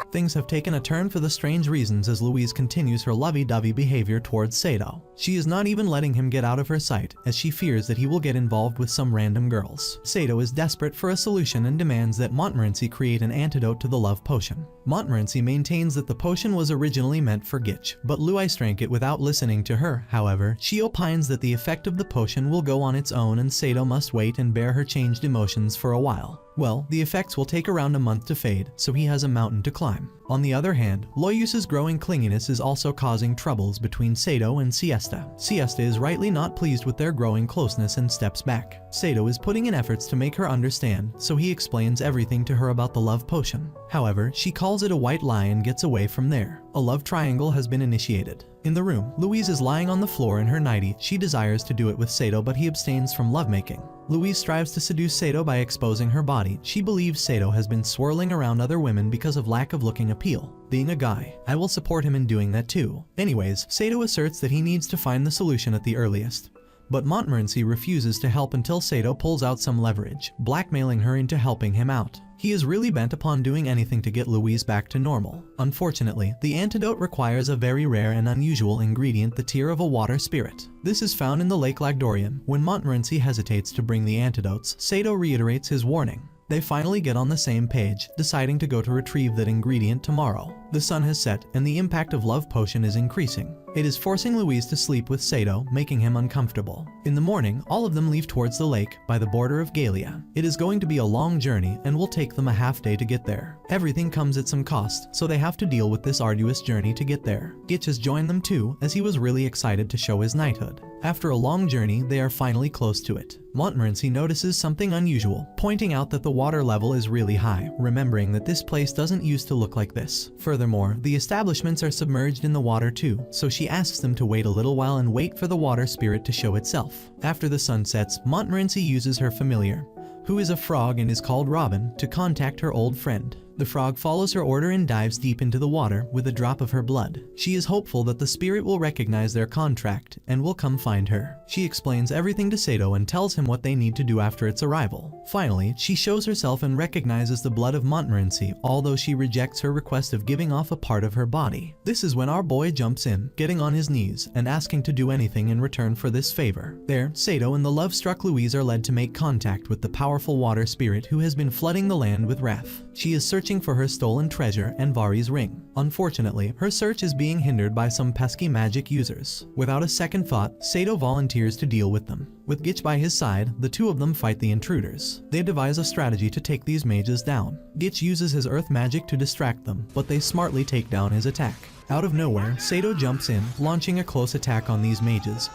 Things have taken a turn for the strange reasons as Louise continues her lovey-dovey behavior towards Sato. She is not even letting him get out of her sight, as she fears that he will get involved with some random girls. Sato is desperate for a solution and demands that Montmorency create an antidote to the love potion. Montmorency maintains that the potion was originally meant for Gitch, but Louise drank it without listening to her. However, she opines that the effect of the potion will go on its own and Sato must wait and bear her changed emotions for a while. Well, the effects will take around a month to fade, so he has a mountain to climb. On the other hand, Loyus's growing clinginess is also causing troubles between Sato and Siesta. Siesta is rightly not pleased with their growing closeness and steps back. Sato is putting in efforts to make her understand, so he explains everything to her about the love potion. However, she calls it a white lie and gets away from there. A love triangle has been initiated. In the room, Louise is lying on the floor in her nightie. She desires to do it with Sato, but he abstains from lovemaking. Louise strives to seduce Sato by exposing her body. She believes Sato has been swirling around other women because of lack of looking appeal. Being a guy, I will support him in doing that too. Anyways, Sato asserts that he needs to find the solution at the earliest. But Montmorency refuses to help until Sato pulls out some leverage, blackmailing her into helping him out. He is really bent upon doing anything to get Louise back to normal. Unfortunately, the antidote requires a very rare and unusual ingredient, the tear of a water spirit. This is found in the Lake Lagdorium. When Montmorency hesitates to bring the antidotes, Sato reiterates his warning. They finally get on the same page, deciding to go to retrieve that ingredient tomorrow. The sun has set, and the impact of love potion is increasing. It is forcing Louise to sleep with Sato, making him uncomfortable. In the morning, all of them leave towards the lake, by the border of Gallia. It is going to be a long journey, and will take them a half day to get there. Everything comes at some cost, so they have to deal with this arduous journey to get there. Gitch has joined them too, as he was really excited to show his knighthood. After a long journey, they are finally close to it. Montmorency notices something unusual, pointing out that the water level is really high, remembering that this place doesn't used to look like this. Furthermore, the establishments are submerged in the water too, so she asks them to wait a little while and wait for the water spirit to show itself. After the sun sets, Montmorency uses her familiar, who is a frog and is called Robin, to contact her old friend. The frog follows her order and dives deep into the water with a drop of her blood. She is hopeful that the spirit will recognize their contract and will come find her. She explains everything to Sato and tells him what they need to do after its arrival. Finally, she shows herself and recognizes the blood of Montmorency, although she rejects her request of giving off a part of her body. This is when our boy jumps in, getting on his knees and asking to do anything in return for this favor. There, Sato and the love-struck Louise are led to make contact with the powerful water spirit who has been flooding the land with wrath. She is searching searching for her stolen treasure and Vari's ring. Unfortunately, her search is being hindered by some pesky magic users. Without a second thought, Sato volunteers to deal with them. With Gitch by his side, the two of them fight the intruders. They devise a strategy to take these mages down. Gitch uses his earth magic to distract them, but they smartly take down his attack. Out of nowhere, Sato jumps in, launching a close attack on these mages.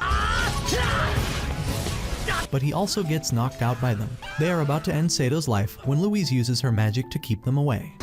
But he also gets knocked out by them. They are about to end Sato's life when Louise uses her magic to keep them away.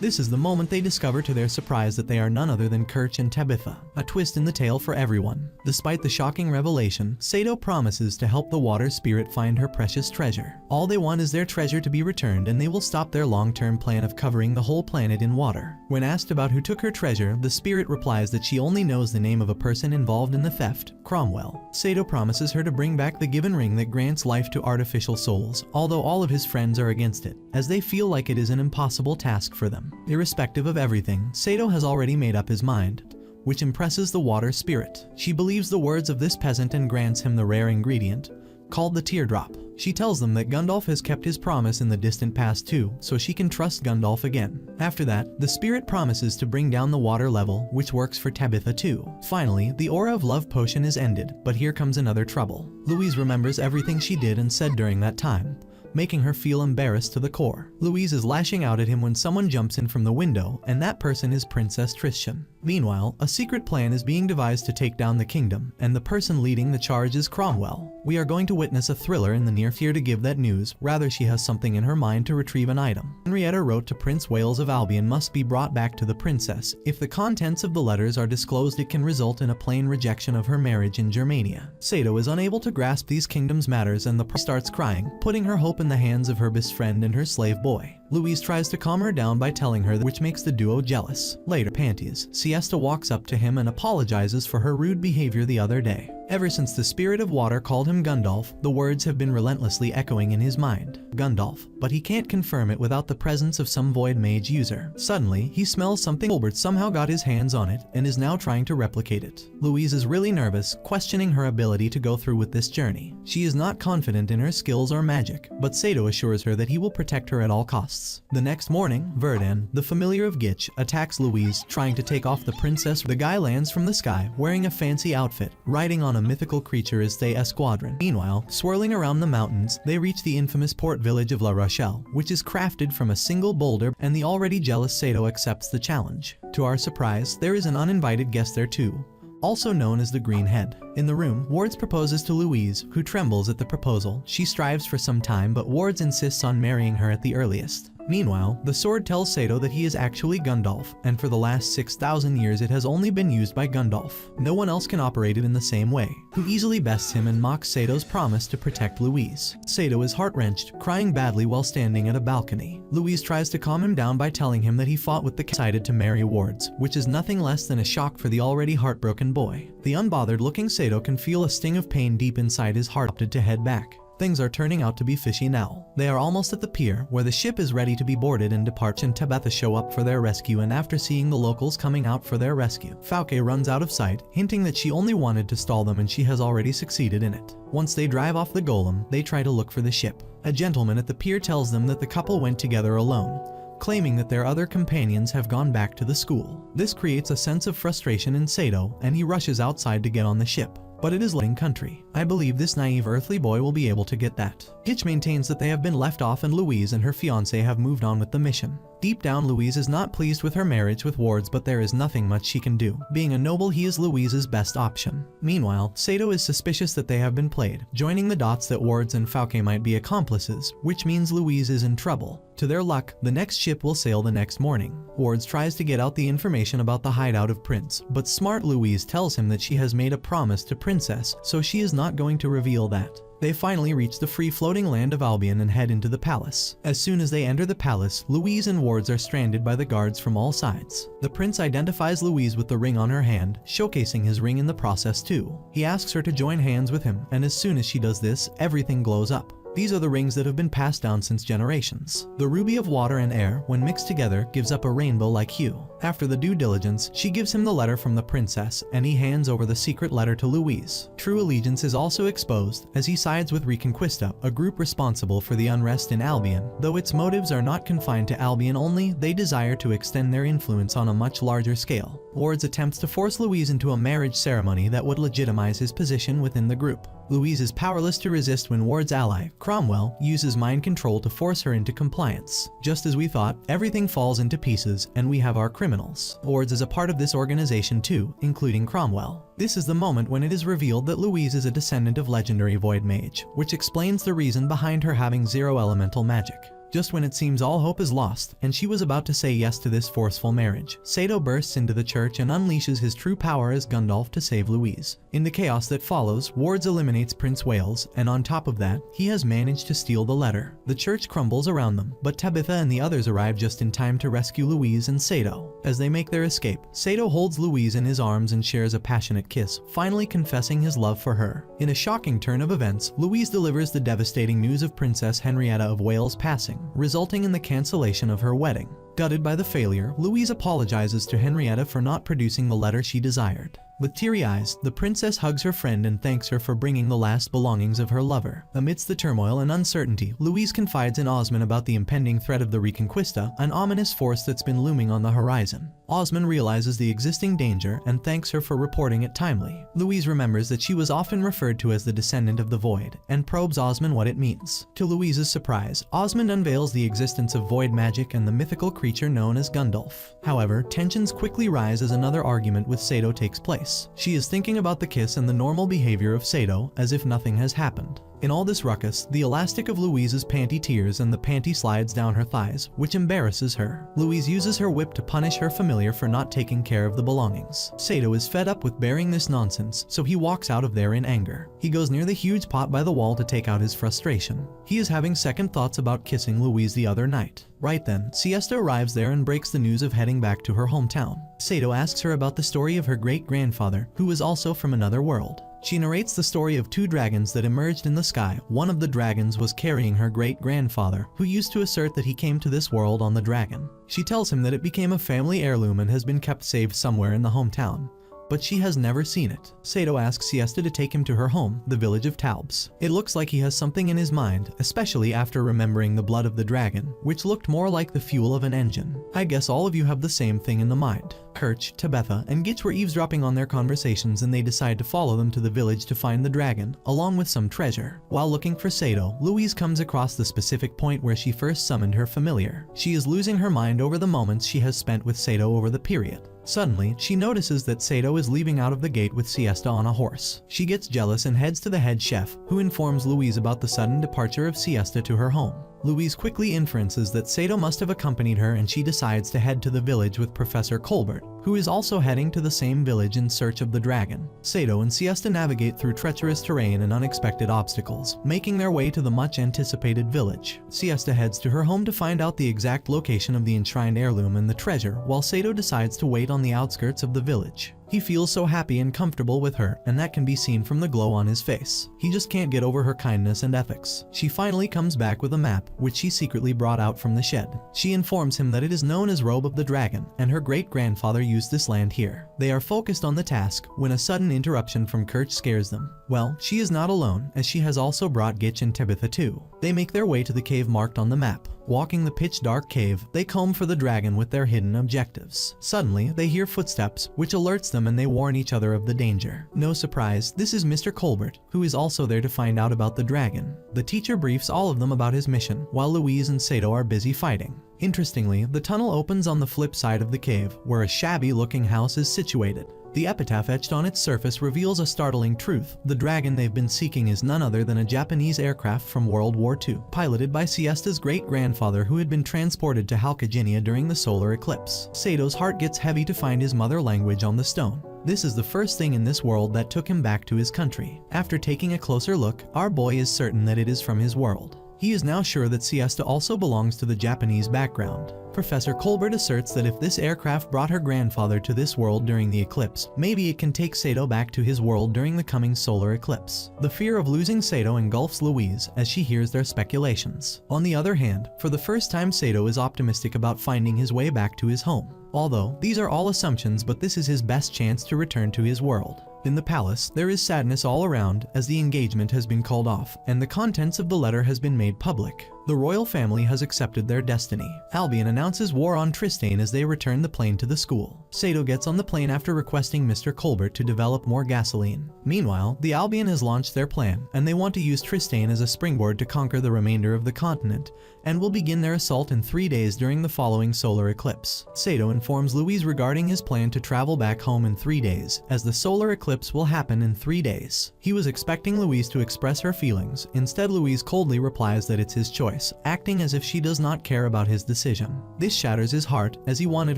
This is the moment they discover to their surprise that they are none other than Kirch and Tabitha, a twist in the tale for everyone. Despite the shocking revelation, Sato promises to help the water spirit find her precious treasure. All they want is their treasure to be returned, and they will stop their long-term plan of covering the whole planet in water. When asked about who took her treasure, the spirit replies that she only knows the name of a person involved in the theft, Cromwell. Sato promises her to bring back the given ring that grants life to artificial souls, although all of his friends are against it, as they feel like it is an impossible task for them. Irrespective of everything, Sato has already made up his mind, which impresses the water spirit. She believes the words of this peasant and grants him the rare ingredient, called the teardrop. She tells them that Gundalf has kept his promise in the distant past too, so she can trust Gundalf again. After that, the spirit promises to bring down the water level, which works for Tabitha too. Finally, the aura of love potion is ended, but here comes another trouble. Louise remembers everything she did and said during that time, making her feel embarrassed to the core. Louise is lashing out at him when someone jumps in from the window, and that person is Princess Tristan. Meanwhile, a secret plan is being devised to take down the kingdom, and the person leading the charge is Cromwell. We are going to witness a thriller in the near future to give that news, rather she has something in her mind to retrieve an item. Henrietta wrote to Prince Wales of Albion must be brought back to the princess. If the contents of the letters are disclosed, it can result in a plain rejection of her marriage in Germania. Sato is unable to grasp these kingdoms' matters, and the prince starts crying, putting her hope in the hands of her best friend and her slave boy. Louise tries to calm her down by telling her that, which makes the duo jealous. Later, Panties, Siesta walks up to him and apologizes for her rude behavior the other day. Ever since the spirit of water called him Gundalf, the words have been relentlessly echoing in his mind. Gundalf, but he can't confirm it without the presence of some void mage user. Suddenly, he smells something. Gilbert somehow got his hands on it and is now trying to replicate it. Louise is really nervous, questioning her ability to go through with this journey. She is not confident in her skills or magic, but Sato assures her that he will protect her at all costs. The next morning, Verdan, the familiar of Gitch, attacks Louise, trying to take off the princess. The guy lands from the sky, wearing a fancy outfit, riding on a mythical creature is the Esquadron. Meanwhile, swirling around the mountains, they reach the infamous port village of La Rochelle, which is crafted from a single boulder, and the already jealous Sato accepts the challenge. To our surprise, there is an uninvited guest there too, also known as the Green Head. In the room, Wards proposes to Louise, who trembles at the proposal. She strives for some time, but Wards insists on marrying her at the earliest. Meanwhile, the sword tells Sato that he is actually Gundalf, and for the last 6,000 years it has only been used by Gundalf. No one else can operate it in the same way, who easily bests him and mocks Sato's promise to protect Louise. Sato is heart-wrenched, crying badly while standing at a balcony. Louise tries to calm him down by telling him that he fought with the decided to marry Wards, which is nothing less than a shock for the already heartbroken boy. The unbothered-looking Sato can feel a sting of pain deep inside his heart, opted to head back. Things are turning out to be fishy now. They are almost at the pier, where the ship is ready to be boarded and depart, and Tabitha show up for their rescue, and after seeing the locals coming out for their rescue, Fauke runs out of sight, hinting that she only wanted to stall them and she has already succeeded in it. Once they drive off the golem, they try to look for the ship. A gentleman at the pier tells them that the couple went together alone, claiming that their other companions have gone back to the school. This creates a sense of frustration in Sato, and he rushes outside to get on the ship. But it is letting country. I believe this naive earthly boy will be able to get that. Hitch maintains that they have been left off and Louise and her fiancé have moved on with the mission. Deep down, Louise is not pleased with her marriage with Wards, but there is nothing much she can do. Being a noble, he is Louise's best option. Meanwhile, Sato is suspicious that they have been played, joining the dots that Wards and Fauke might be accomplices, which means Louise is in trouble. To their luck, the next ship will sail the next morning. Wards tries to get out the information about the hideout of Prince, but smart Louise tells him that she has made a promise to Princess, so she is not going to reveal that. They finally reach the free-floating land of Albion and head into the palace. As soon as they enter the palace, Louise and Wards are stranded by the guards from all sides. The prince identifies Louise with the ring on her hand, showcasing his ring in the process too. He asks her to join hands with him, and as soon as she does this, everything glows up. These are the rings that have been passed down since generations. The ruby of water and air, when mixed together, gives up a rainbow-like hue. After the due diligence, she gives him the letter from the princess, and he hands over the secret letter to Louise. True allegiance is also exposed, as he sides with Reconquista, a group responsible for the unrest in Albion. Though its motives are not confined to Albion only, they desire to extend their influence on a much larger scale. Ward's attempts to force Louise into a marriage ceremony that would legitimize his position within the group. Louise is powerless to resist when Ward's ally, Cromwell, uses mind control to force her into compliance. Just as we thought, everything falls into pieces, and we have our criminals. Ward's is a part of this organization too, including Cromwell. This is the moment when it is revealed that Louise is a descendant of legendary Void Mage, which explains the reason behind her having zero elemental magic. Just when it seems all hope is lost, and she was about to say yes to this forceful marriage, Sato bursts into the church and unleashes his true power as Gundalf to save Louise. In the chaos that follows, Wards eliminates Prince Wales, and on top of that, he has managed to steal the letter. The church crumbles around them, but Tabitha and the others arrive just in time to rescue Louise and Sato. As they make their escape, Sato holds Louise in his arms and shares a passionate kiss, finally confessing his love for her. In a shocking turn of events, Louise delivers the devastating news of Princess Henrietta of Wales passing, resulting in the cancellation of her wedding. Gutted by the failure, Louise apologizes to Henrietta for not producing the letter she desired. With teary eyes, the princess hugs her friend and thanks her for bringing the last belongings of her lover. Amidst the turmoil and uncertainty, Louise confides in Osmond about the impending threat of the Reconquista, an ominous force that's been looming on the horizon. Osmond realizes the existing danger and thanks her for reporting it timely. Louise remembers that she was often referred to as the descendant of the Void, and probes Osmond what it means. To Louise's surprise, Osmond unveils the existence of Void magic and the mythical creature known as Gundalf. However, tensions quickly rise as another argument with Sato takes place. She is thinking about the kiss and the normal behavior of Sato, as if nothing has happened. In all this ruckus, the elastic of Louise's panty tears and the panty slides down her thighs, which embarrasses her. Louise uses her whip to punish her familiar for not taking care of the belongings. Sato is fed up with bearing this nonsense, so he walks out of there in anger. He goes near the huge pot by the wall to take out his frustration. He is having second thoughts about kissing Louise the other night. Right then, Siesta arrives there and breaks the news of heading back to her hometown. Sato asks her about the story of her great-grandfather, who is also from another world. She narrates the story of two dragons that emerged in the sky. One of the dragons was carrying her great-grandfather, who used to assert that he came to this world on the dragon. She tells him that it became a family heirloom and has been kept safe somewhere in the hometown, but she has never seen it. Sato asks Siesta to take him to her home, the village of Taubes. It looks like he has something in his mind, especially after remembering the blood of the dragon, which looked more like the fuel of an engine. I guess all of you have the same thing in the mind. Kirch, Tabetha, and Gitch were eavesdropping on their conversations and they decide to follow them to the village to find the dragon, along with some treasure. While looking for Sato, Louise comes across the specific point where she first summoned her familiar. She is losing her mind over the moments she has spent with Sato over the period. Suddenly, she notices that Sato is leaving out of the gate with Siesta on a horse. She gets jealous and heads to the head chef, who informs Louise about the sudden departure of Siesta to her home. Louise quickly inferences that Sato must have accompanied her and she decides to head to the village with Professor Colbert, who is also heading to the same village in search of the dragon. Sato and Siesta navigate through treacherous terrain and unexpected obstacles, making their way to the much-anticipated village. Siesta heads to her home to find out the exact location of the enshrined heirloom and the treasure, while Sato decides to wait on the outskirts of the village. He feels so happy and comfortable with her, and that can be seen from the glow on his face. He just can't get over her kindness and ethics. She finally comes back with a map, which she secretly brought out from the shed. She informs him that it is known as Robe of the Dragon, and her great-grandfather used this land here. They are focused on the task when a sudden interruption from Kirch scares them. Well, she is not alone, as she has also brought Gitch and Tabitha too. They make their way to the cave marked on the map. Walking the pitch-dark cave, they comb for the dragon with their hidden objectives. Suddenly, they hear footsteps, which alerts them and they warn each other of the danger. No surprise, this is Mr. Colbert, who is also there to find out about the dragon. The teacher briefs all of them about his mission, while Louise and Sato are busy fighting. Interestingly, the tunnel opens on the flip side of the cave, where a shabby-looking house is situated. The epitaph etched on its surface reveals a startling truth. The dragon they've been seeking is none other than a Japanese aircraft from World War II, piloted by Siesta's great-grandfather who had been transported to Halkaginia during the solar eclipse. Sato's heart gets heavy to find his mother language on the stone. This is the first thing in this world that took him back to his country. After taking a closer look, our boy is certain that it is from his world. He is now sure that Siesta also belongs to the Japanese background. Professor Colbert asserts that if this aircraft brought her grandfather to this world during the eclipse, maybe it can take Sato back to his world during the coming solar eclipse. The fear of losing Sato engulfs Louise as she hears their speculations. On the other hand, for the first time Sato is optimistic about finding his way back to his home. Although, these are all assumptions, but this is his best chance to return to his world. In the palace, there is sadness all around as the engagement has been called off and the contents of the letter has been made public. The royal family has accepted their destiny. Albion announces war on Tristane as they return the plane to the school. Sato gets on the plane after requesting Mr. Colbert to develop more gasoline. Meanwhile, the Albion has launched their plan, and they want to use Tristane as a springboard to conquer the remainder of the continent, and will begin their assault in 3 days during the following solar eclipse. Sato informs Louise regarding his plan to travel back home in 3 days, as the solar eclipse will happen in 3 days. He was expecting Louise to express her feelings. Instead, Louise coldly replies that it's his choice, acting as if she does not care about his decision. This shatters his heart, as he wanted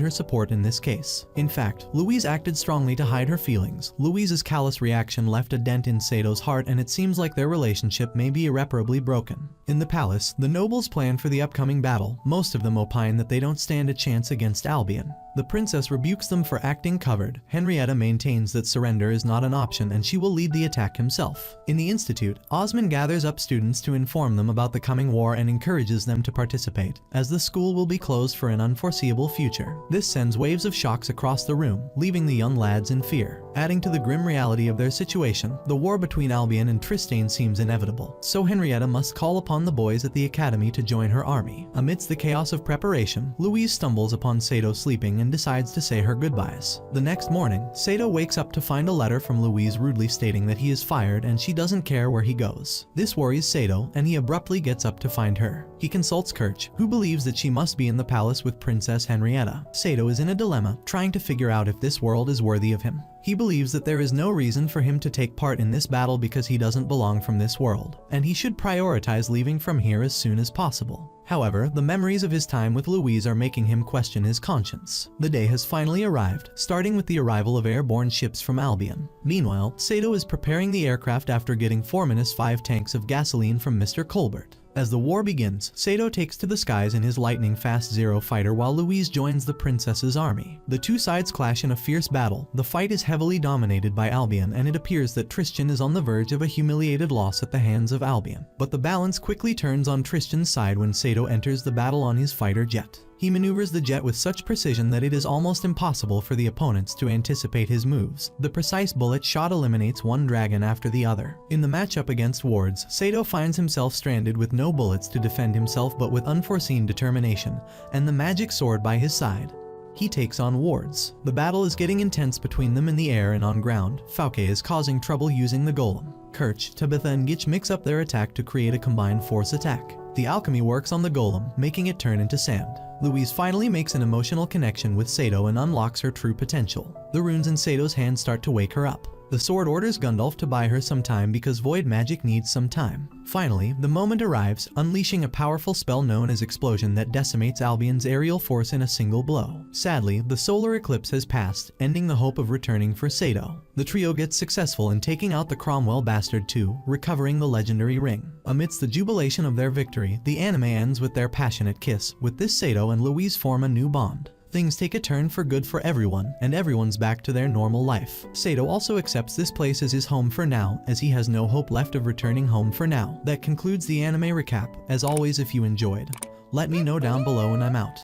her support in this case. In fact, Louise acted strongly to hide her feelings. Louise's callous reaction left a dent in Sato's heart, and it seems like their relationship may be irreparably broken. In the palace, the nobles plan for the upcoming battle. Most of them opine that they don't stand a chance against Albion. The princess rebukes them for acting covered. Henrietta maintains that surrender is not an option and she will lead the attack himself. In the institute, Osmond gathers up students to inform them about the coming war and encourages them to participate, as the school will be closed for an unforeseeable future. This sends waves of shocks across the room, leaving the young lads in fear. Adding to the grim reality of their situation, the war between Albion and Tristane seems inevitable, so Henrietta must call upon the boys at the academy to join her army. Amidst the chaos of preparation, Louise stumbles upon Sato sleeping and decides to say her goodbyes. The next morning, Sato wakes up to find a letter from Louise rudely stating that he is fired and she doesn't care where he goes. This worries Sato, and he abruptly gets up to find her. He consults Kirch, who believes that she must be in the palace with Princess Henrietta. Sato is in a dilemma, trying to figure out if this world is worthy of him. He believes that there is no reason for him to take part in this battle because he doesn't belong from this world, and he should prioritize leaving from here as soon as possible. However, the memories of his time with Louise are making him question his conscience. The day has finally arrived, starting with the arrival of airborne ships from Albion. Meanwhile, Sato is preparing the aircraft after getting 4-5 tanks of gasoline from Mr. Colbert. As the war begins, Sato takes to the skies in his lightning-fast Zero fighter while Louise joins the princess's army. The two sides clash in a fierce battle. The fight is heavily dominated by Albion, and it appears that Tristan is on the verge of a humiliated loss at the hands of Albion. But the balance quickly turns on Tristan's side when Sato enters the battle on his fighter jet. He maneuvers the jet with such precision that it is almost impossible for the opponents to anticipate his moves. The precise bullet shot eliminates one dragon after the other. In the matchup against wards, Sato finds himself stranded with no bullets to defend himself but with unforeseen determination, and the magic sword by his side. He takes on wards. The battle is getting intense between them in the air and on ground. Fauke is causing trouble using the golem. Kirch, Tabitha and Gitch mix up their attack to create a combined force attack. The alchemy works on the golem, making it turn into sand. Louise finally makes an emotional connection with Sato and unlocks her true potential. The runes in Sato's hand start to wake her up. The sword orders Gundalf to buy her some time because void magic needs some time. Finally, the moment arrives, unleashing a powerful spell known as Explosion that decimates Albion's aerial force in a single blow. Sadly, the solar eclipse has passed, ending the hope of returning for Sato. The trio gets successful in taking out the Cromwell Bastard too, recovering the legendary ring. Amidst the jubilation of their victory, the anime ends with their passionate kiss. With this, Sato and Louise form a new bond. Things take a turn for good for everyone, and everyone's back to their normal life. Sato also accepts this place as his home for now, as he has no hope left of returning home for now. That concludes the anime recap. As always, if you enjoyed, let me know down below and I'm out.